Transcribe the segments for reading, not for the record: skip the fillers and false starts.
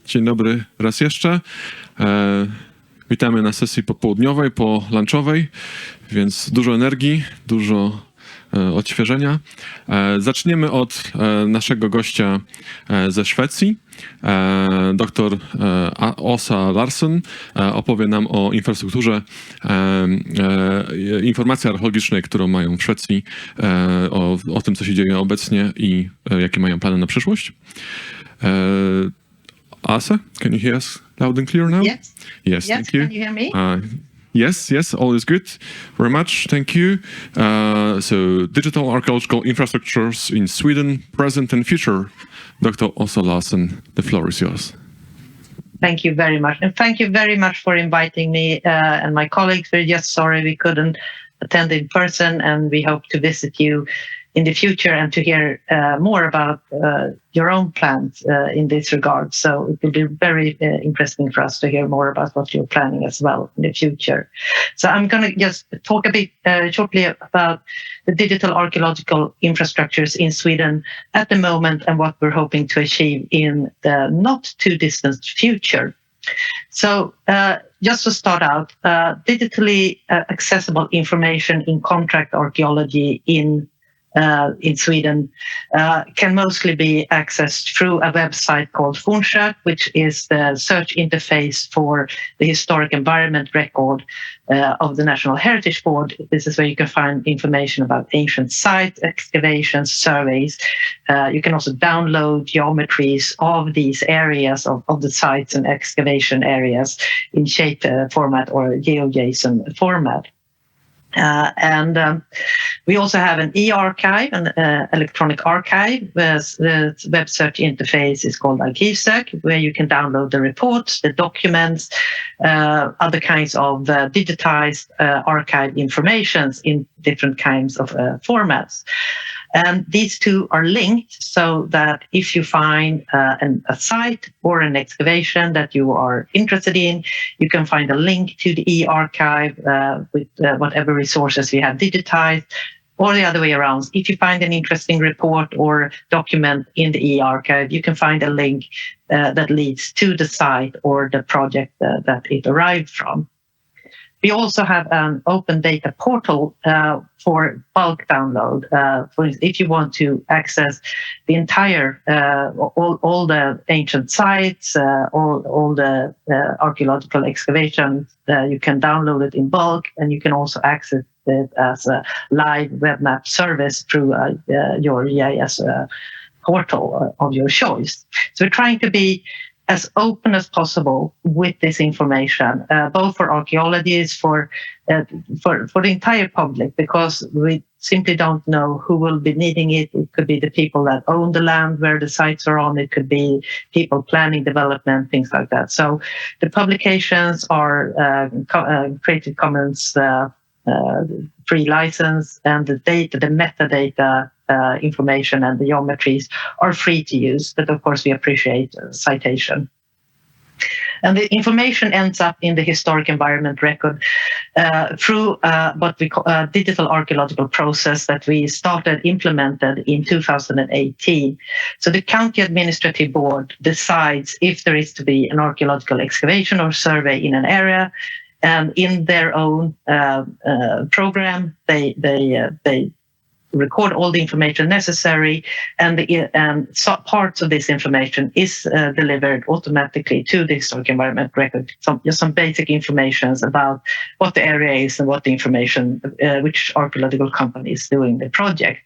Dzień dobry raz jeszcze. Witamy na sesji popołudniowej, lunchowej, więc dużo energii, dużo odświeżenia. Zaczniemy od naszego gościa ze Szwecji. Dr Åsa Larsson opowie nam o infrastrukturze informacji archeologicznej, którą mają w Szwecji, o tym, co się dzieje obecnie i jakie mają plany na przyszłość. Åsa, can you hear us loud and clear now? Yes. Yes, thank you. Can you hear me? Yes, all is good. Very much, thank you. So, digital archaeological infrastructures in Sweden, present and future. Dr. Åsa Larsson, the floor is yours. Thank you very much. And thank you very much for inviting me and my colleagues. We're just sorry we couldn't attend in person, and we hope to visit you in the future and to hear more about your own plans in this regard. So it will be very interesting for us to hear more about what you're planning as well in the future. So I'm going to just talk a bit shortly about the digital archaeological infrastructures in Sweden at the moment and what we're hoping to achieve in the not too distant future. So just to start out, digitally accessible information in contract archaeology in Sweden can mostly be accessed through a website called Fornsök, which is the search interface for the historic environment record of the National Heritage Board. This is where you can find information about ancient sites, excavations, surveys. You can also download geometries of these areas of the sites and excavation areas in shape format or GeoJSON format. We also have an e-archive, an electronic archive. The web search interface is called Arkivsök, where you can download the reports, the documents, other kinds of digitized archive informations in different kinds of formats. And these two are linked so that if you find a site or an excavation that you are interested in, you can find a link to the e-archive with whatever resources we have digitized, or the other way around. If you find an interesting report or document in the e-archive, you can find a link that leads to the site or the project that it arrived from. We also have an open data portal for bulk download. For if you want to access the entire, all the ancient sites, all the archaeological excavations, you can download it in bulk, and you can also access it as a live web map service through your EIS portal of your choice. So we're trying to be as open as possible with this information, both for archaeologists, for the entire public, because we simply don't know who will be needing it. It could be the people that own the land where the sites are on. It could be people planning development, things like that. So the publications are Creative Commons free license, and the data, the metadata information and the geometries are free to use, but of course we appreciate citation. And the information ends up in the historic environment record through what we call a digital archaeological process that we implemented in 2018. So the county administrative board decides if there is to be an archaeological excavation or survey in an area, and in their own program, they record all the information necessary, and parts of this information is delivered automatically to the historic environment record. Just some basic information about what the area is and what the information, which archaeological company is doing the project.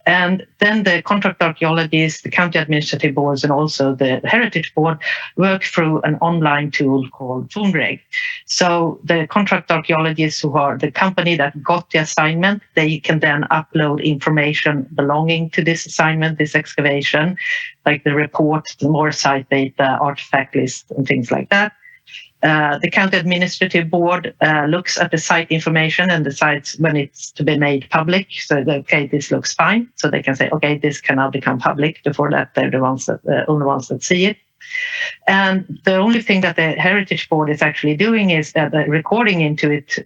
And then the contract archaeologists, the county administrative boards, and also the heritage board work through an online tool called Fornsök. So the contract archaeologists, who are the company that got the assignment, they can then upload information belonging to this assignment, this excavation, like the report, the more site data, artifact list, and things like that. The county administrative board looks at the site information and decides when it's to be made public. So, okay, this looks fine. So they can say, okay, this can now become public. Before that, they're the only ones that see it. And the only thing that the Heritage Board is actually doing is that recording into it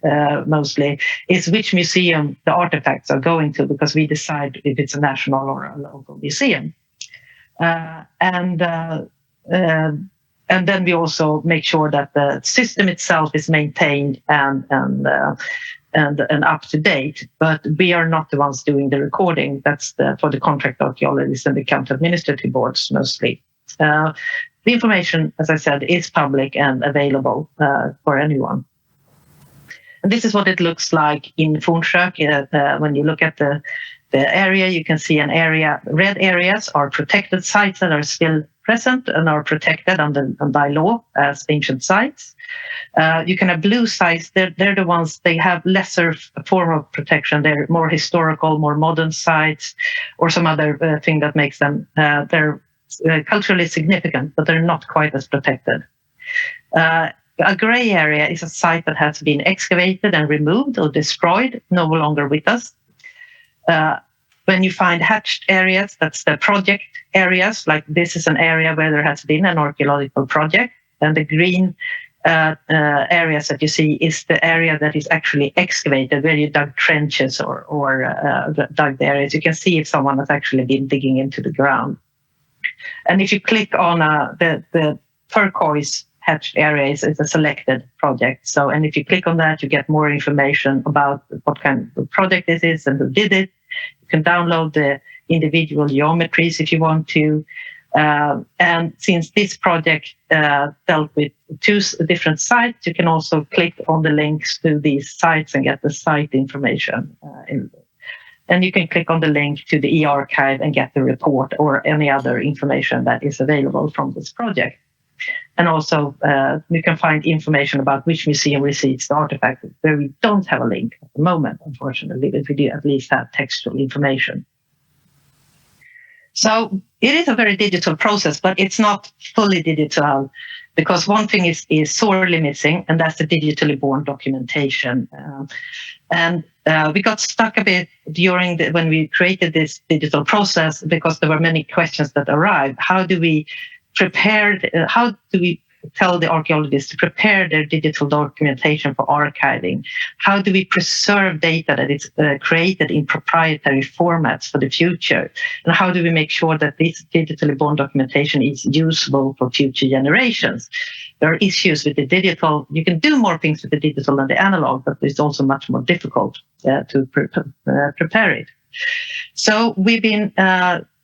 mostly is which museum the artifacts are going to, because we decide if it's a national or a local museum. And then we also make sure that the system itself is maintained and up to date. But we are not the ones doing the recording. That's for the contract archaeologists and the county administrative boards mostly. The information, as I said, is public and available for anyone. And this is what it looks like in Fornsök. When you look at the area, you can see an area. Red areas are protected sites that are still present and are protected by law as ancient sites. You can have blue sites. They're the ones, they have lesser form of protection. They're more historical, more modern sites, or some other thing that makes them, they're culturally significant, but they're not quite as protected. A gray area is a site that has been excavated and removed or destroyed, no longer with us. When you find hatched areas, that's the project areas, like this is an area where there has been an archaeological project, and the green areas that you see is the area that is actually excavated, where you dug trenches or dug the areas. You can see if someone has actually been digging into the ground. And if you click on the turquoise hatched areas, it's a selected project. So, and if you click on that, you get more information about what kind of project this is and who did it. You can download the individual geometries if you want to. And since this project dealt with 2 different sites, you can also click on the links to these sites and get the site information. And you can click on the link to the e-archive and get the report or any other information that is available from this project. And also, you can find information about which museum receives the artifact, where we don't have a link at the moment, unfortunately, but we do at least have textual information. So it is a very digital process, but it's not fully digital, because one thing is sorely missing, and that's the digitally born documentation. We got stuck a bit during when we created this digital process, because there were many questions that arrived. How do we tell the archaeologists to prepare their digital documentation for archiving? How do we preserve data that is created in proprietary formats for the future? And how do we make sure that this digitally born documentation is usable for future generations? There are issues with the digital. You can do more things with the digital than the analog, but it's also much more difficult to prepare it. So we've been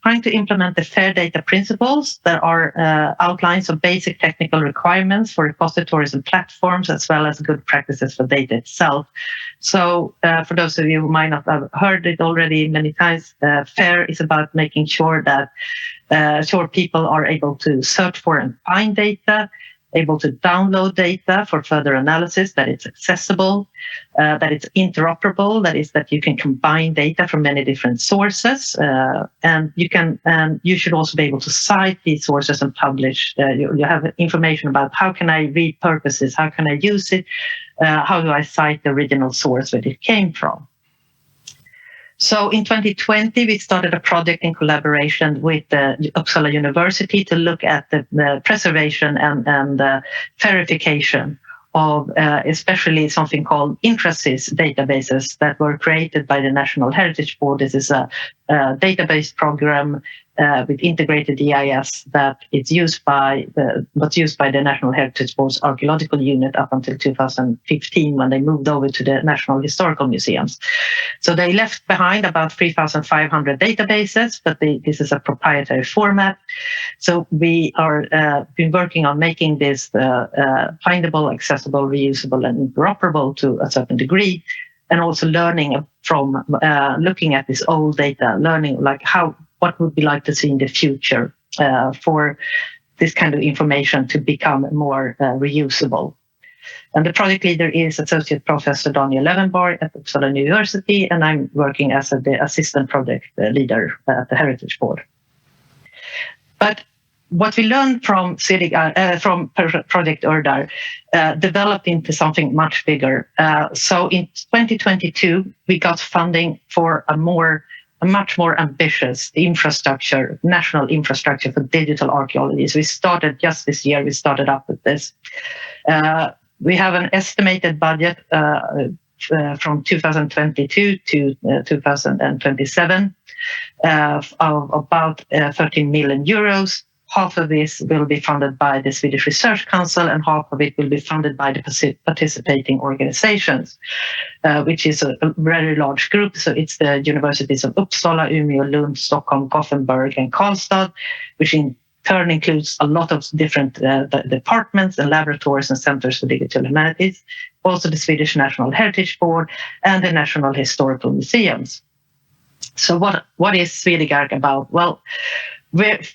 trying to implement the FAIR data principles that are outlines of basic technical requirements for repositories and platforms, as well as good practices for data itself. So for those of you who might not have heard it already many times, FAIR is about making sure that people are able to search for and find data, able to download data for further analysis, that it's accessible, that it's interoperable, that is that you can combine data from many different sources, and you should also be able to cite these sources and publish. You have information about how can I repurpose this, how can I use it, how do I cite the original source where it came from. So in 2020, we started a project in collaboration with Uppsala University to look at the preservation and verification of especially something called intrasys databases that were created by the National Heritage Board. This is a database program with integrated EIS that was used by the National Heritage Board's archaeological unit up until 2015, when they moved over to the National Historical Museums. So they left behind about 3,500 databases, but this is a proprietary format. So we are been working on making this findable, accessible, reusable, and interoperable to a certain degree, and also learning from looking at this old data, learning like what would we like to see in the future for this kind of information to become more reusable. And the project leader is Associate Professor Daniel Levenborg at Uppsala University, and I'm working as the assistant project leader at the Heritage Board. But what we learned from Project Urdar developed into something much bigger. So in 2022, we got funding for a much more ambitious infrastructure, national infrastructure for digital archaeology. So we started just this year, we started up with this. We have an estimated budget from 2022 to 2027 of about 13 million euros. half of this will be funded by the Swedish Research Council and half of it will be funded by the participating organizations, which is a very large group. So it's the universities of Uppsala, Umeå, Lund, Stockholm, Gothenburg, and Karlstad, which in turn includes a lot of different departments and laboratories and centers for digital humanities, also the Swedish National Heritage Board and the National Historical Museums. So what is Swedegark about? Well,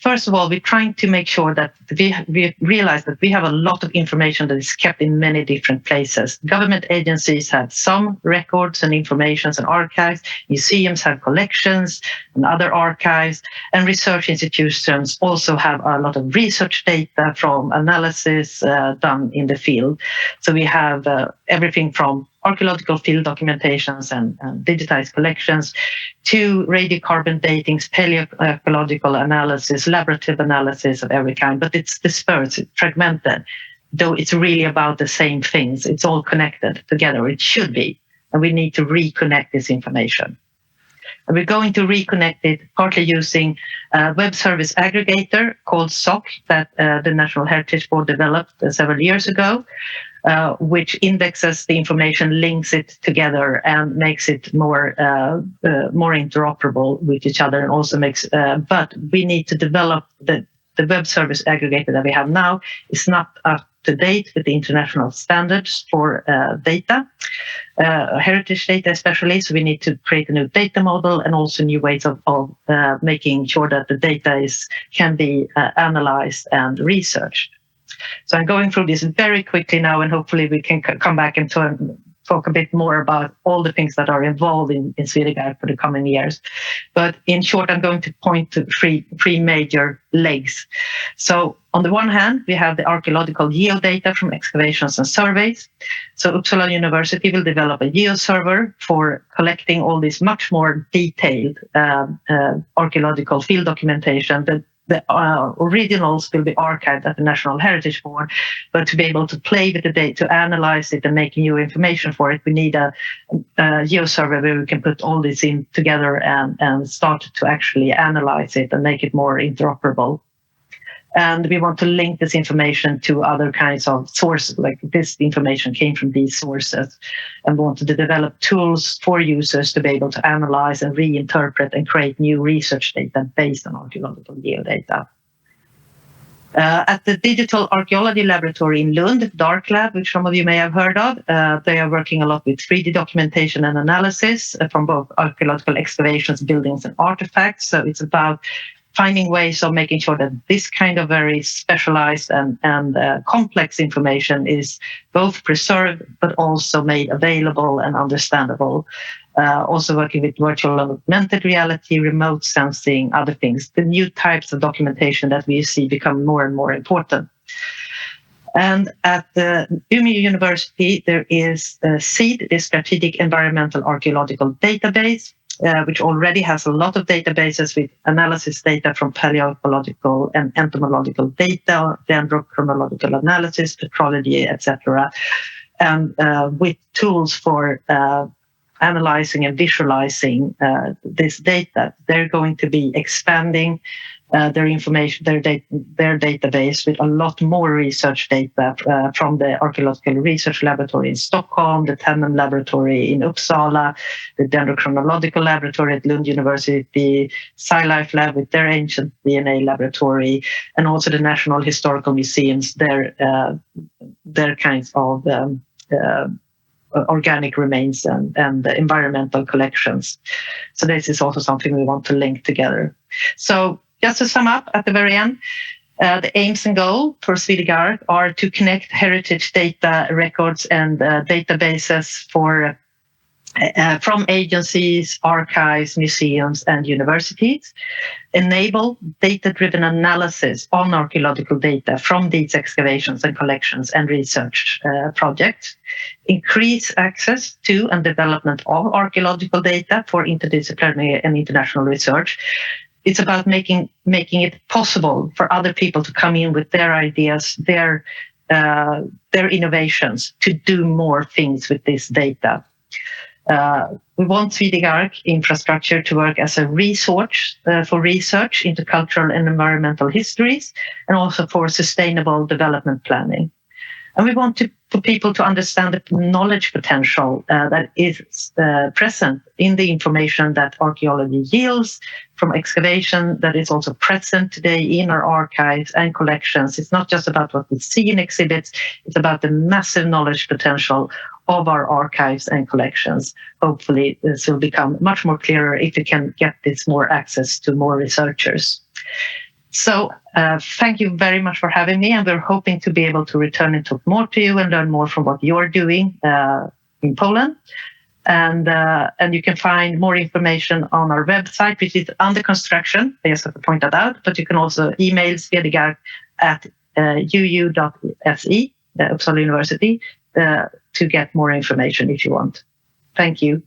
first of all, we're trying to make sure that we realize that we have a lot of information that is kept in many different places. Government agencies have some records and informations and archives. Museums have collections and other archives. And research institutions also have a lot of research data from analysis done in the field. So we have everything from archaeological field documentations and digitized collections to radiocarbon datings, paleoecological analysis, laborative analysis of every kind, but it's dispersed, it's fragmented, though it's really about the same things. It's all connected together, it should be, and we need to reconnect this information. And we're going to reconnect it partly using a web service aggregator called SOC that the National Heritage Board developed several years ago, which indexes the information, links it together, and makes it more interoperable with each other, and also makes. But we need to develop the web service aggregator that we have now is not up to date with the international standards for data, heritage data especially. So we need to create a new data model and also new ways of making sure that the data can be analyzed and researched. So I'm going through this very quickly now, and hopefully we can come back and talk a bit more about all the things that are involved in Swedegark for the coming years. But in short, I'm going to point to three major legs. So on the one hand, we have the archaeological geodata from excavations and surveys. So Uppsala University will develop a geoserver for collecting all this much more detailed archaeological field documentation. The originals will be archived at the National Heritage Board, but to be able to play with the data, to analyze it and make new information for it, we need a geoserver where we can put all this in together and start to actually analyze it and make it more interoperable. And we want to link this information to other kinds of sources, like this information came from these sources, and we want to develop tools for users to be able to analyze and reinterpret and create new research data based on archaeological geodata. At the Digital Archaeology Laboratory in Lund, DARK Lab, which some of you may have heard of, they are working a lot with 3D documentation and analysis from both archaeological excavations, buildings, and artifacts. So it's about finding ways of making sure that this kind of very specialized and complex information is both preserved but also made available and understandable. Also working with virtual and augmented reality, remote sensing, other things, the new types of documentation that we see become more and more important. And at the Umeå University, there is SEED, the Strategic Environmental Archaeological Database, which already has a lot of databases with analysis data from paleoecological and entomological data, dendrochronological analysis, petrology, etc., and with tools for analyzing and visualizing this data. They're going to be expanding their information, their database with a lot more research data from the Archaeological Research Laboratory in Stockholm, the Tenon Laboratory in Uppsala, the Dendrochronological Laboratory at Lund University, SciLife Lab with their ancient DNA laboratory, and also the National Historical Museums, their kinds of organic remains and the environmental collections. So this is also something we want to link together. So just to sum up at the very end, the aims and goal for Swedegark are to connect heritage data, records, and databases from agencies, archives, museums, and universities, enable data-driven analysis on archaeological data from these excavations and collections and research projects, increase access to and development of archaeological data for interdisciplinary and international research. It's about making it possible for other people to come in with their ideas, their innovations, to do more things with this data. We want Swedegark infrastructure to work as a resource for research into cultural and environmental histories, and also for sustainable development planning. And we want for people to understand the knowledge potential that is present in the information that archaeology yields from excavation, that is also present today in our archives and collections. It's not just about what we see in exhibits, it's about the massive knowledge potential of our archives and collections. Hopefully this will become much more clearer if we can get this more access to more researchers. So thank you very much for having me, and we're hoping to be able to return and talk more to you and learn more from what you're doing in Poland. And you can find more information on our website, which is under construction. I just have to point that out, but you can also email swedegark@uu.se, Uppsala University, to get more information if you want. Thank you.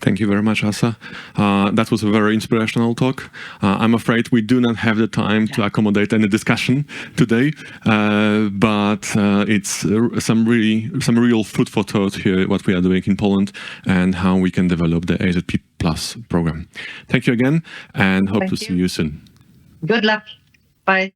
Thank you very much, Asa. That was a very inspirational talk. I'm afraid we do not have the time to accommodate any discussion today, but it's some real food for thought here, what we are doing in Poland and how we can develop the AZP Plus program. Thank you again, and hope to see you soon. Good luck. Bye.